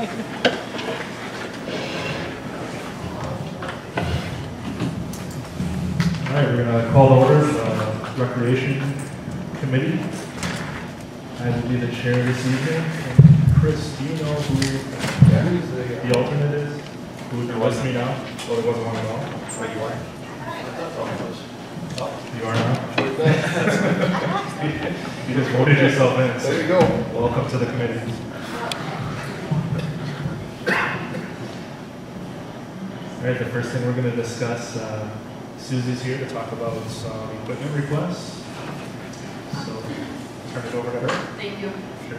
All right, we're going to call to order the Recreation Committee. I will be the chair this evening. Chris, do you know who the alternate is? Who would with me now? Oh, there wasn't one at all? Oh, you are? You are now? You just voted yourself in. So there you go. Welcome to the committee. All right, the first thing we're going to discuss, Susie's here to talk about some equipment requests. So, turn it over to her. Thank you. Sure.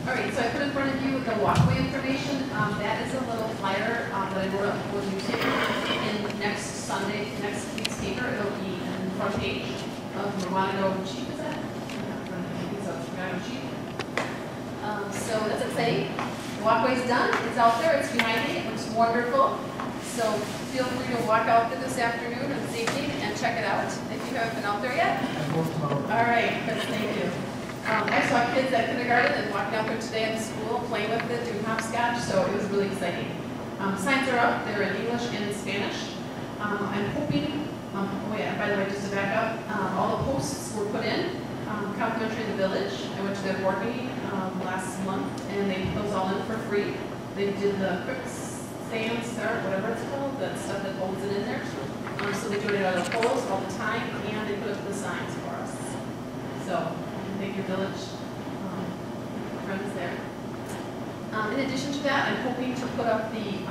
All right, so I put in front of you the walkway information. That is a little flyer that I wrote up for you in next Sunday, next week's paper. It'll be in the front page of Romano Chief, is that? So it's Romano Chief. So that's exciting. The walkway's done. It's out there. It's behind me. It looks wonderful. So feel free to walk out there this afternoon or this evening and check it out if you haven't been out there yet. All right, Chris, thank you. I saw kids at kindergarten and walking out there today at the school, playing with it, doing hopscotch, so it was really exciting. Signs are up. They're in English and in Spanish. I'm hoping, oh yeah, by the way, just to back up, all the posts were put in, complimentary in the village. I went to their board meeting last month, and they put those all in for free. They did the quick sand start, whatever it's called, that stuff that holds it in there. So they do it out of poles all the time, and they put up the signs for us. So thank your village friends there. In addition to that, I'm hoping to put up the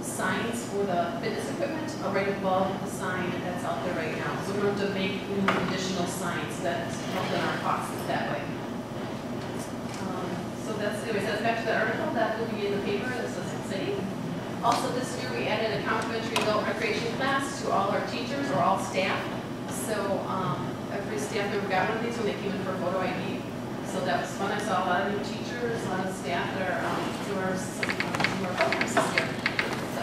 signs for the fitness equipment right above the sign that's out there right now. So we're going to make additional signs that help in our costs that way. So that's, anyways, that's back to the article that will be in the paper. This is exciting. Also this year we added a complimentary adult recreation class to all our teachers or all staff. So every staff member got one of these when they came in for a photo ID. So that was fun. I saw a lot of new teachers, a lot of staff that are doing our programs this year. So,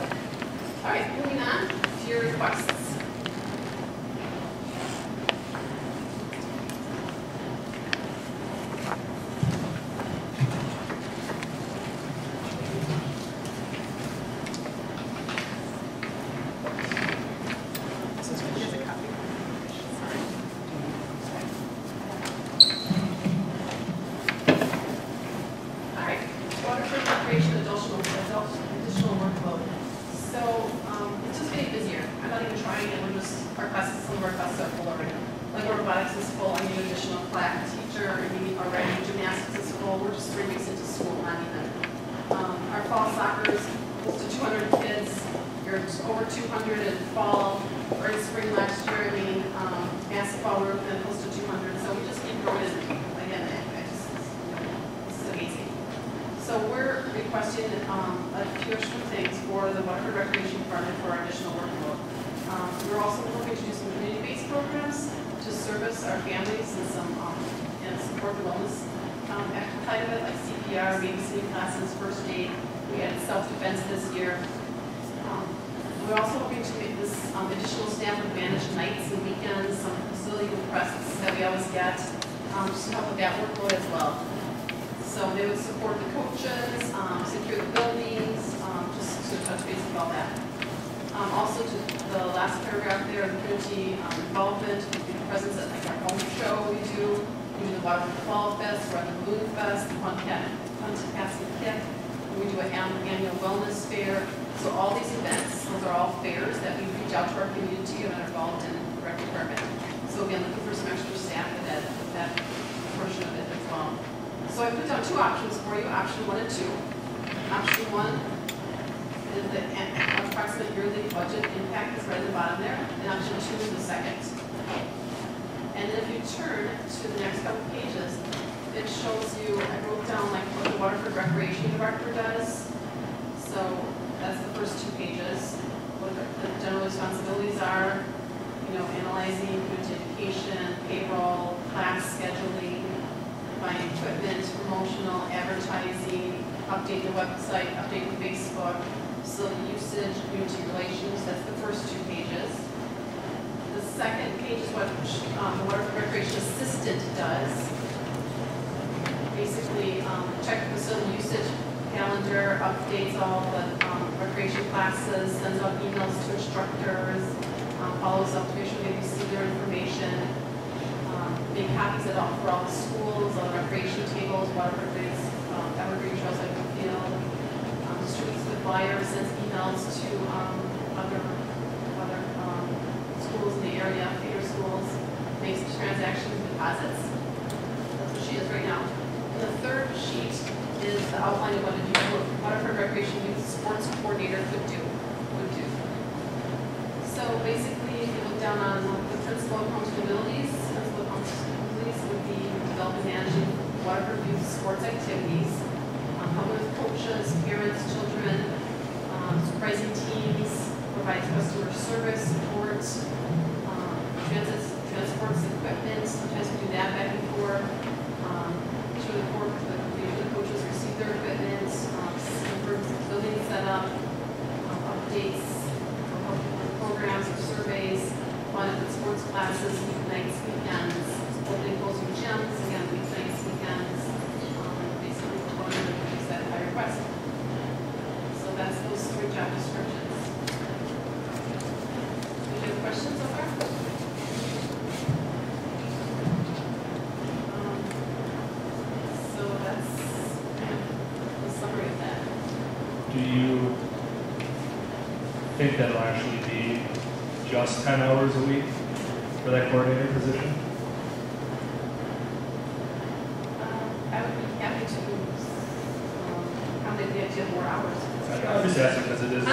all right, moving on to your requests. Additional workload. So it's just getting busier. I'm not even trying, and we're just, some of our classes are full already. Like robotics is full, I need an additional class teacher, I need already gymnastics is full. We're just 3 weeks into school, not even. Our fall soccer is close to 200 kids. You're over 200 in fall, or in spring last year. I mean, basketball, we were close to 200. So we just keep growing. Again, this is amazing. So we're requesting a few extra things for the Waterford Recreation Department for our additional workload. We're also looking to do some community-based programs to service our families and some and support the wellness side of it, like CPR, babysitting classes, first aid. We had self-defense this year. We're also hoping to make this additional staff with managed nights and weekends, some facility requests that we always get, just to help with that workload as well. So they would support the coaches, secure the buildings, just to touch base with all that. Also to the last paragraph there, the community involvement, the presence at like our home show we do the Waterford Fall Fest, we're at the Balloon Fest, the Hunt Cats and Kip, we do an annual wellness fair. So all these events, those are all fairs that we reach out to our community and are involved in the rec department. So again, looking for some extra staff in that portion of it as well. So I put down 2 options for you, option 1 and 2. Option 1 is the approximate yearly budget impact is right at the bottom there, and option 2 is the second. And then if you turn to the next couple pages, it shows you, I wrote down like what the Waterford Recreation Director does. So that's the first 2 pages, what the general responsibilities are, analyzing community education, payroll, class scheduling, buying equipment, promotional, advertising, update the website, update the Facebook, facility usage, community relations. That's the first 2 pages. The second page is what the Waterford Recreation Assistant does. Basically, check the facility usage calendar, updates all the recreation classes, sends out emails to instructors, follows up to make sure they receive their information, make copies of it all for all the schools, all the recreation tables, Waterford Days, evergreen trails like the field, distributes the flyers, sends emails to other schools in the area, feeder schools, makes transactions, deposits. That's what she is right now. And the third sheet is the outline of what a Waterford Recreation Youth Sports Coordinator would do. So basically, if you look down on the principal accountabilities would be developing and managing Waterford youth sports activities, helping with coaches, parents, children, supervising teams, provides customer service, support, transports equipment. Sometimes we do that back and forth. Ensure the coaches receive their equipment, improve building setup, updates, programs or surveys, monitor sports classes, weeknights, weekends, opening, closing gyms, again, weeknights, weekends, basically we're going to use that by request. So that's those 3 job descriptions. Do you have questions so far? So that's the summary of that. Do you think that'll actually be just 10 hours a week for that coordinator position? I would be happy to accommodate the idea of more hours. I'm just asking because it is.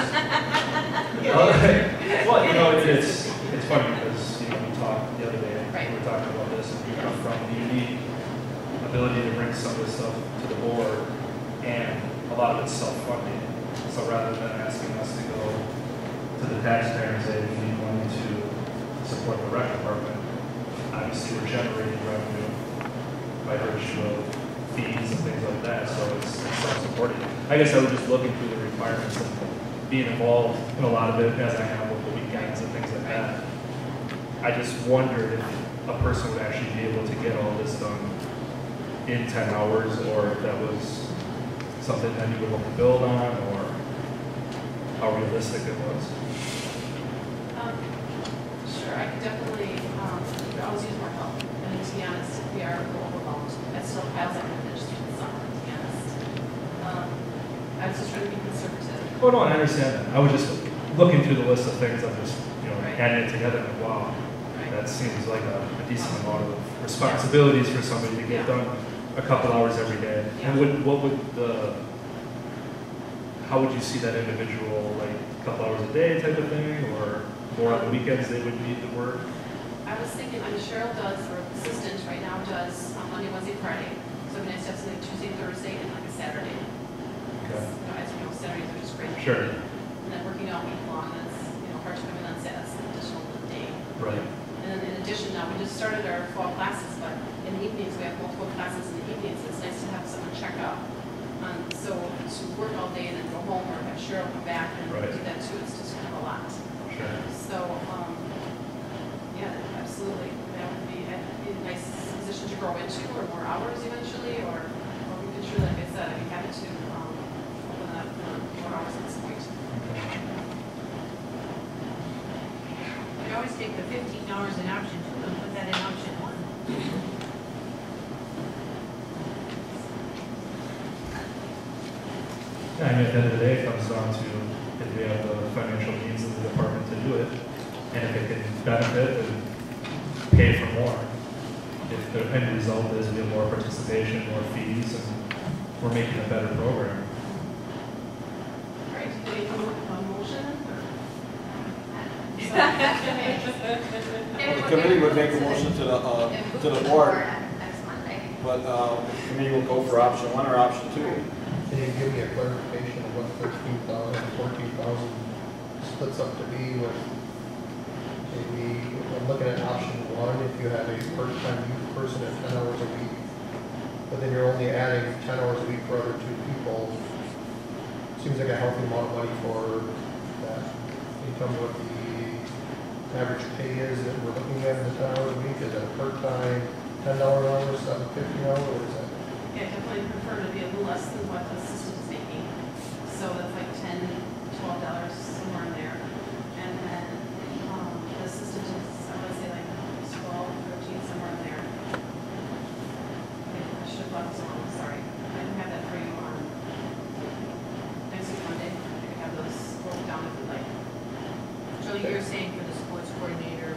Well, you know, it's funny because, you know, we talked the other day, we were talking about this, and we come from the unique ability to bring some of this stuff to the board, and a lot of it's self-funding. So rather than asking us to go to the taxpayer and say we need money to support the rec department, obviously we're generating revenue by virtue of fees and things like that, so it's self-supporting. I guess I was just looking through the requirements and being involved in a lot of it as I have with the weekends and things like that. I just wondered if a person would actually be able to get all this done in 10 hours, or if that was something that you would want to build on, or how realistic it was. Sure, I could definitely, could always use more help. And to be honest, we are a little overwhelmed. That still piles up in the summer, to be honest. I was just trying to be conservative. Oh, no, I understand that. I was just looking through the list of things, I'm just, you know, adding it together, and wow, that seems like a decent amount of responsibilities for somebody to get done a couple hours every day. And how would you see that individual, like a couple hours a day type of thing, or more on the weekends they would need to work? I was thinking, Cheryl does, or assistant right now does Monday, Wednesday, Friday. So it'd be nice to have something Tuesday, Thursday, and like a Saturday. Okay. As you know, Saturdays are just great. Sure. And then working all week long, that's, hard to come in on Saturday, an additional day. Right. And then in addition, now we just started our fall classes, but in the evenings, we have multiple classes in the evenings. It's nice to have someone check up. So to work all day and then go home, or have Cheryl come back and do that too, it's just kind of a lot. Sure. So, yeah, absolutely. That would be a nice position to grow into, or more hours eventually, or we could truly, like I said, I'd be happy to open up more hours at this point. You always take the 15 hours in option 2 and put that in option 1. Yeah, I mean, at the end of the day, it comes down to if we have the financial means of the department to do it, and if it can benefit and pay for more. If the end result is we have more participation, more fees, and we're making a better program. All right, do you need a motion? The committee would make a motion to the board, next Monday. but the committee will go for option 1 or option 2. Can you give me a clarification of what 13,000, 14,000 splits up to be with maybe, I'm looking at option 1, if you have a part-time youth person at 10 hours a week, but then you're only adding 10 hours a week for other 2 people, seems like a healthy amount of money for that. Can you tell me what the average pay is that we're looking at in the 10 hours a week? Is that a part-time $10 an hour, $7.50 an hour, or is that? Yeah, I definitely prefer to be a little less than what the system is making. so that's like $10, $12 somewhere in there. And then, the assistant is, I would say like 12, 13, somewhere in there. I should have left this wrong, sorry. I didn't have that for you on next week Monday. I could have those broken down if you'd like. So you're saying for the sports coordinator,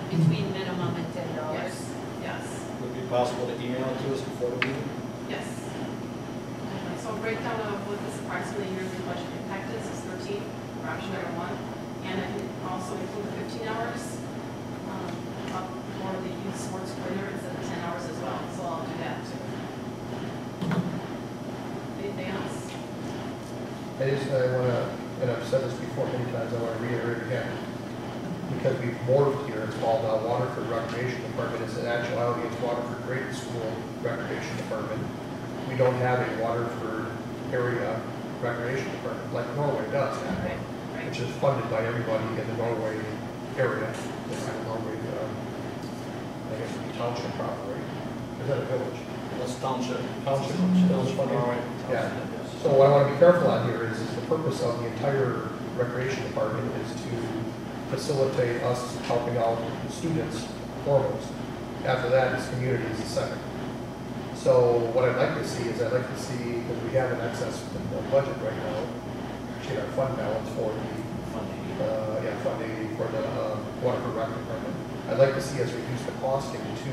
between minimum and $10? Yes, yes, Would it be possible to email it to us before the meeting? yes. Okay, so a breakdown of what this approximately yearly budget impact is 13 for option number 1. And I can also include the 15 hours up for the youth sports coordinator instead of 10 hours as well. So I'll do that too. Anything else? I want to, and I've said this before many times, I want to reiterate again. Because we've morphed here, it's called now Waterford Recreation Department. It's in actuality, it's Waterford Grade School Recreation Department. We don't have a Waterford area recreation department like Norway does have, Right, right. which is funded by everybody in the Norway area. It's in Norway, I guess it'd be township probably. Is that a village? That's township. Township. Village funding? Norway. Yeah. So what I want to be careful on here is the purpose of the entire recreation department is to facilitate us helping out the students foremost. After that, is communities the second. So what I'd like to see is because we have an excess budget right now, actually our fund balance for the funding for the Waterford Rec Department. I'd like to see us reduce the costing to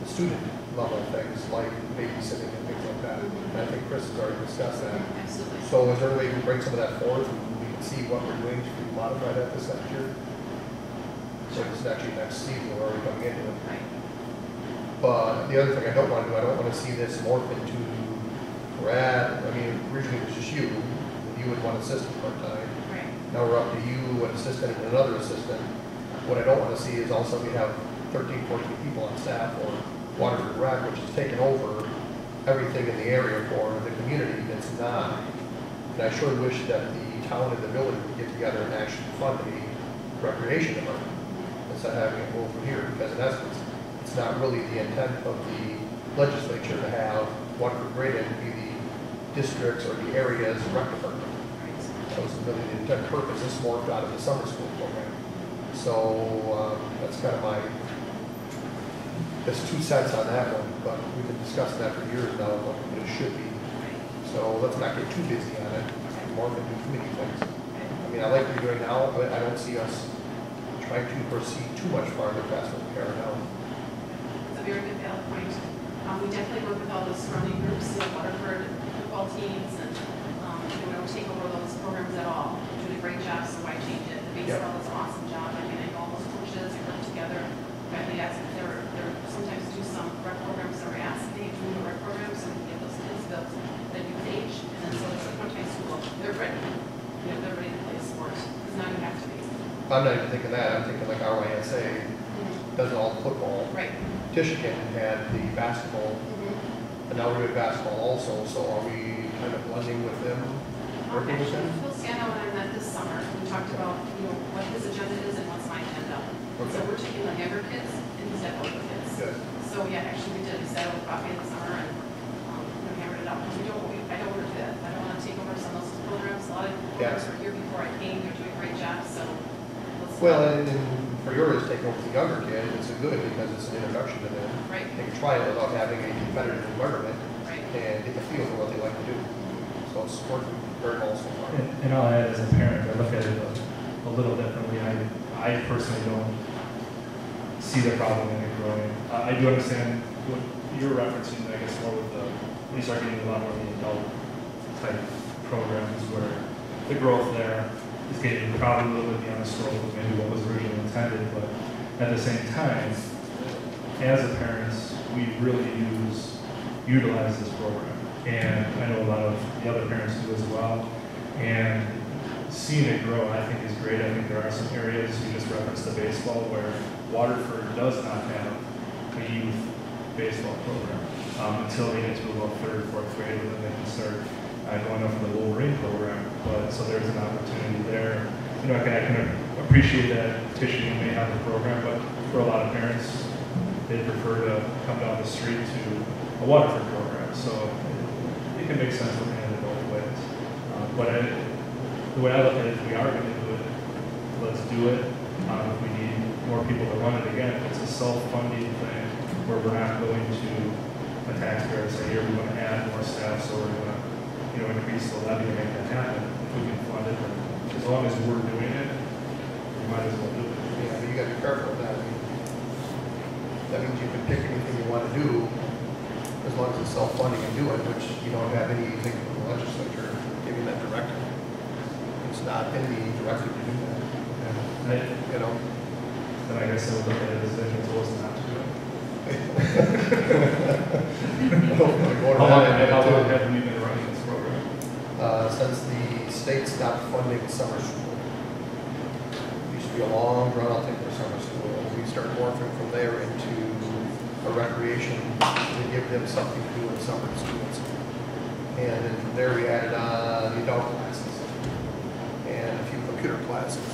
the student level things like babysitting and things like that. And I think Chris has already discussed that. Absolutely. So is there a way we can bring some of that forward and we can see what we're doing to modify that this next year? So this is actually next season, we're already coming into it. Right. But the other thing I don't want to do, I don't want to see this morph into Brad. I mean, originally it was just you. You would one assistant part-time. Right. Now we're up to you, an assistant, and another assistant. What I don't want to see is also we have 13, 14 people on staff or Waterford Rec, which has taken over everything in the area for the community. It's not. And I sure wish that the town and the village would get together and actually fund a recreation department instead of having it go over here, because in essence, it's not really the intent of the legislature to have Waterford Grade be the districts or the areas rec department. That was really the intent purpose. This morphed out of the summer school program. So that's kind of my, that's 2 cents on that one, but we've been discussing that for years now, what it should be. So let's not get too busy on it, morph into too many things. I mean, I like what you're doing now, but I don't see us trying to proceed too much farther past what we are now. It's a very good valid point. We definitely work with all the surrounding groups, Waterford football teams, and we don't take over those programs at all. They do a great job, so why change it? The baseball is an awesome job. I mean, I know all those coaches are put together. They ask if they're sometimes do some rec programs that are asked, they do the rec programs so we can get those kids built at youth age. And then so it's like one time school, they're ready. You know, they're ready to play sports, because now you have to be. I'm not even thinking that. I'm thinking like RYSA does all the football. Right. Tishican had the basketball, and now we're doing basketball also. So are we kind of blending with them? Working with them? Phil Scano and I met this summer. We talked about, what his agenda is and what's my agenda. Okay. So we're taking the younger kids and he's got older kids. Good. So yeah, actually we did. We sat over coffee in the summer and hammered it out. Because I don't want to do that. I don't want to take over some of those programs. A lot of programs were here before I came. They're doing a great job. So let's. Well, and for yours, taking over the younger kid, it's good because it's an introduction to them. Right. They can try it without having a competitive environment Right. and get the feel for what they like to do. So it's working very well so far. And I'll add, as a parent, I look at it a little differently. I personally don't see the problem in it growing. I do understand what you're referencing, I guess, more with when you start getting a lot more of the adult type programs where the growth there is getting probably a little bit beyond the scope of maybe what was originally intended, but at the same time, as a parents, we really utilize this program. And I know a lot of the other parents do as well. And seeing it grow, I think, is great. I think there are some areas, you just referenced the baseball, where Waterford does not have a youth baseball program until they get to about 3rd or 4th grade, and then they can start going up for the Wolverine program. But so there's an opportunity there. I can appreciate that Tisching may have a program, but for a lot of parents, they prefer to come down the street to a Waterford program. So it can make sense looking at it both ways. But the way I look at it is we are gonna do it, let's do it. If we need more people to run it again, it's a self-funding thing where we're not going to a taxpayer and say, here, we want to add more staff, so we're gonna, increase the levy to make that happen. If we can fund it, then as long as we're doing it, we might as well do it. Yeah, but you gotta be careful with that. I mean, that means you can pick anything you want to do, as long as it's self-funding and do it, which you don't have anything from the legislature giving that directive. It's not in the directive to do that. Right? You know? Then I guess I would look at it as if it's always not to do it. How long have we been running this program? Since the state stopped funding summer school. It used to be a long drawn-out thing for summer school. We started morphing from there into a recreation to give them something to do with summer students. And then from there we added on the adult classes and a few computer classes.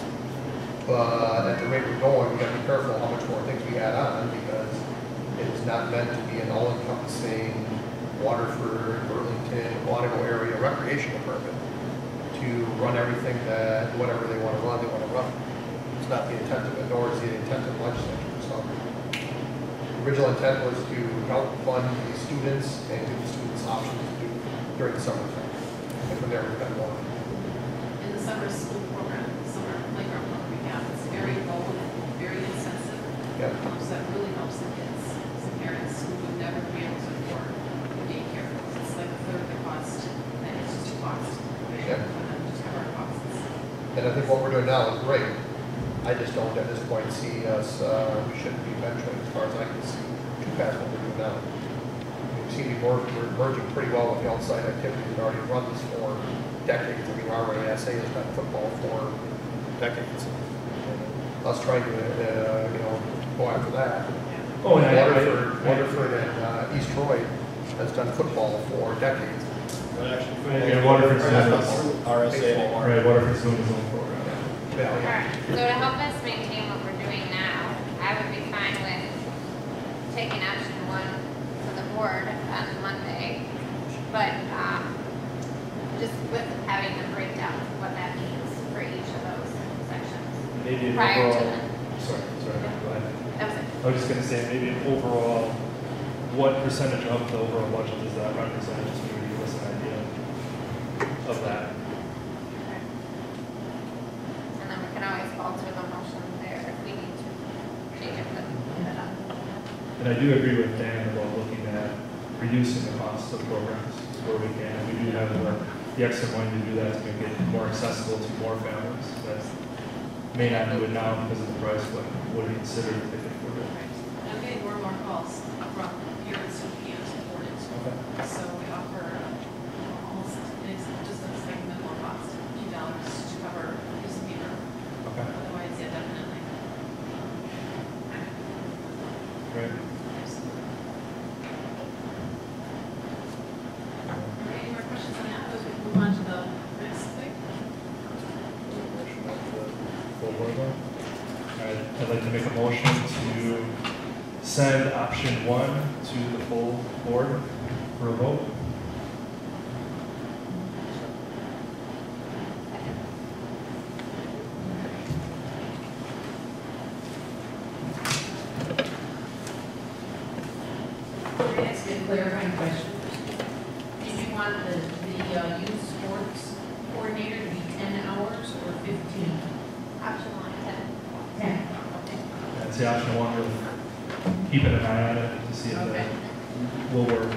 But at the rate we're going, we got to be careful how much more things we add on, because it is not meant to be an all-encompassing Waterford, Burlington, Quantico area recreation department to run everything that whatever they want to run, they want to run. It's not the intent of it, nor is the intent of the legislature. So the original intent was to help fund the students and give the students options to do during the summertime. And from there we've been going. In the summer school program, the summer playground program we have, it's very low and very inexpensive. Yeah. So that really helps the kids, some parents who would never be able to afford the daycare. It's like a third of the cost, and it's just a cost. Yeah. And then just cover our costs. And I think what we're doing now is great. I just don't at this point see us, we shouldn't be venturing as far as I can see too past what we're doing now. We seem to be we're merging pretty well with the outside activities that already run this for decades. I mean, our SA has done football for decades. Us trying to, go after that. Oh, and Waterford and East Troy has done football for decades. But actually, Yeah, Waterford's doing RSA. Right, Waterford's doing his own program. Yeah. Alright, so to help us maintain what we're doing now, I would be fine with taking option 1 to the board on Monday, but just with having the breakdown of what that means for each of those sections. Maybe an Prior to overall, then. sorry, go ahead. That was it. I was just gonna say, maybe an overall, what percentage of the overall budget does that represent? Just maybe give us an idea of that. And then we can always alter the motion there if we need to change it, but leave it up. And I do agree with Dan about looking at reducing the cost of programs where we can. We do have the extra money to do that to make it more accessible to more families that may not do it now because of the price, but would consider the ticket for it. And I'm getting more and more calls from parents who can't afford it. Okay. So we offer almost, it's just a like minimal cost, $2 to cover use of paper. Okay. Otherwise, yeah, definitely. Right. Any more questions on that, as we move on to the next thing? Full board vote? All right, I'd like to make a motion to send option 1 to the full board for a vote. Can I ask you a clarifying question? Did you want the youth sports coordinator to be 10 hours or 15? Option 1, 10. 10, okay. That's the option 1, we're keeping an eye on it to see if Okay. that will work.